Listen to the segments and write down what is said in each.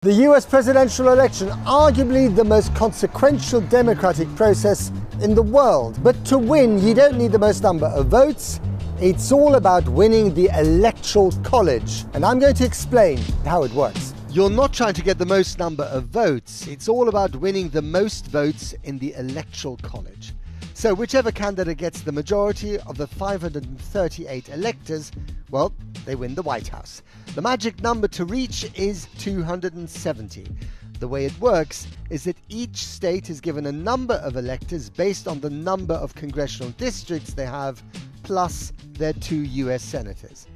The US presidential election, arguably the most consequential democratic process in the world. But to win, you don't need the most number of votes. It's all about winning the electoral college. And I'm going to explain how it works. You're not trying to get the most number of votes. It's all about winning the most votes in the electoral college. So whichever candidate gets the majority of the 538 electors, well, they win the White House. The magic number to reach is 270. The way it works is that each state is given a number of electors based on the number of congressional districts they have, plus their 2 US senators.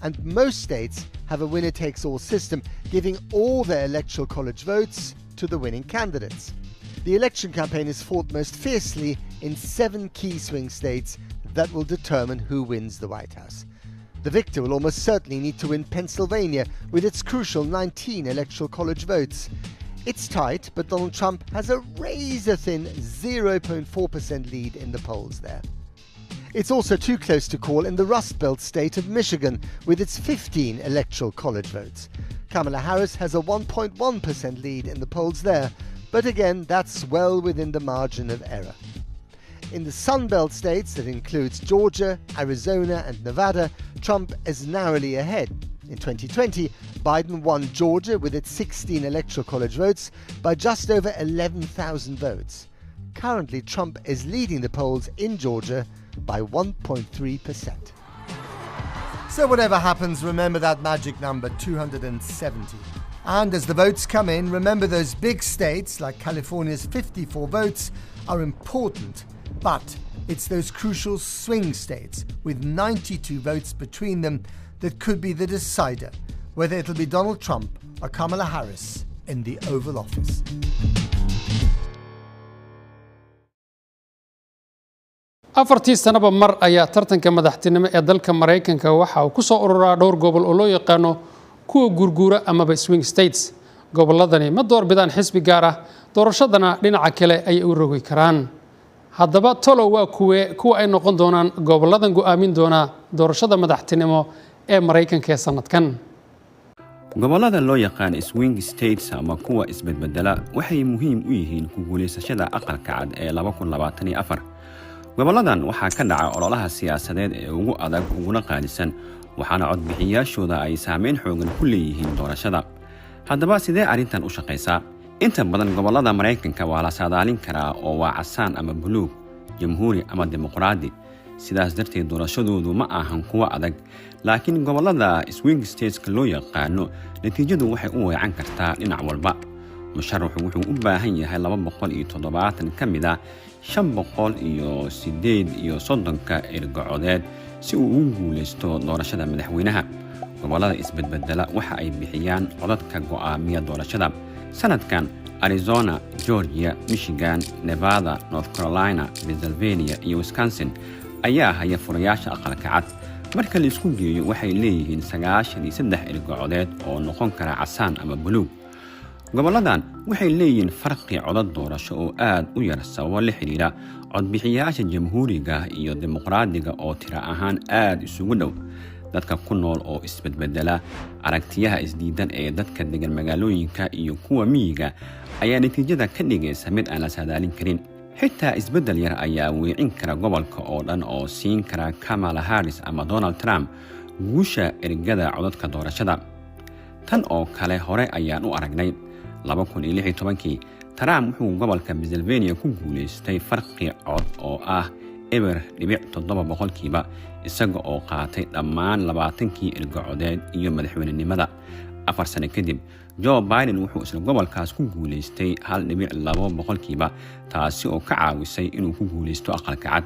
And most states have a winner-takes-all system, giving all their electoral college votes to the winning candidates. The election campaign is fought most fiercely in 7 key swing states that will determine who wins the White House. The victor will almost certainly need to win Pennsylvania with its crucial 19 electoral college votes. It's tight, but Donald Trump has a razor-thin 0.4% lead in the polls there. It's also too close to call in the Rust Belt state of Michigan with its 15 electoral college votes. Kamala Harris has a 1.1% lead in the polls there, but again, that's well within the margin of error. In the Sun Belt states, that includes Georgia, Arizona and Nevada, Trump is narrowly ahead. In 2020, Biden won Georgia with its 16 electoral college votes by just over 11,000 votes. Currently, Trump is leading the polls in Georgia by 1.3%. So whatever happens, remember that magic number, 270. And as the votes come in, remember those big states like California's 54 votes are important. But it's those crucial swing states with 92 votes between them that could be the decider whether it'll be Donald Trump or Kamala Harris in the Oval Office. afartii sanaba mar ayaa tartanka madaxtinimo ee dalka Mareykanka waxa uu ku soo ururaa dhowr gobol oo loo yaqaano kuwa gurguura ama swing states. Goboladani ma doorbidaan xisbi gaar ah, doorashadana dhinaca kale ay u rogi karaan. Haddaba tolo waa kuwa ay noqon doonaan goboladan go'aamin doona doorashada madaxtinimo ee Mareykanka ee sanadkan. gobolada loo yaqaan swing states ama kuwa isbedbedela waxay muhiim u yihiin ku guuleysashada aqalka cad ee 2024. goboladan waxaa ka dhaca ololaha siyaasadeed ee ugu adag uguna qaalisan, waxaana codbixiyaashooda ay saameyn xoogan ku leeyihiin doorashada. haddaba sidee arrintan u shaqaysaa? inta badan gobolada Mareykanka waa la saadaalin karaa oo waa casaan ama buluug, jamhuuri ama dimuqraadi. sidaas darteed doorashadoodu ma ahan kuwa adag, laakiin gobolada swing stateska loo yaqaano natiijadu waxay u weecan kartaa dhinac walba. musharaxu wuxuu u baahan yahay 270 ka mid ah 538 ergocodeed si uu ugu guuleysto doorashada madaxweynaha. gobolada isbedbedela waxa ay bixiyaan codadka go'aamiya doorashada. sanadkan Arizona, Georgia, Michigan, Nevada, North Carolina, Pennsylvania iyo Wisconsin ayaa haya furayaasha aqalka cad. marka la isku geeyo waxay leeyihiin 93 ergocodeed oo noqon kara casaan ama buluug. goboladan waxay leeyihiin farqi codad doorasho oo aad u yar sababo la xiriira codbixiyaasha jamhuuriga iyo dimuqraadiga oo tira ahaan aad isugu dhow. dadka ku nool oo isbedbedela aragtiyaha isdiidan ee dadka degan magaalooyinka iyo kuwa miyiga ayaa natiijada ka dhigaysa mid aan la saadaalin karin. xitaa isbedel yar ayaa weecin kara gobolka oo dhan oo siin kara Kamala Harris ama Donald Trump guusha ergada codadka doorashada. tan oo kale hore ayaan u aragnay 2016 Trump wuxuu gobolka Pennsylvania ku guuleystay farqi cod oo ah 7.7% isaga oo qaatay dhammaan 20kii ergocodeed iyo madaxweynenimada. 4 sano kadib Joe Biden wuxuu isla gobolkaas ku guuleystay 1.2%, taasi oo ka caawisay inuu ku guuleysto aqalka cad.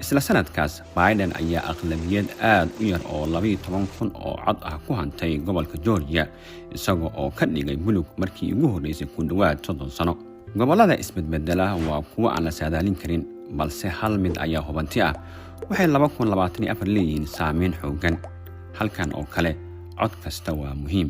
isla sanadkaas Biden ayaa aqlabiyad aad u yar oo 12,000 oo cod ah ku hantay gobolka Georgia isaga oo ka dhigay buluug markii ugu horeysay ku dhawaad 30 sano. gobolada isbedbedela waa kuwa aan la saadaalin karin, balse hal mid ayaa hubanti ah. waxay 2024 leeyihiin saameyn xoogan. halkan oo kale cod kasta waa muhiim.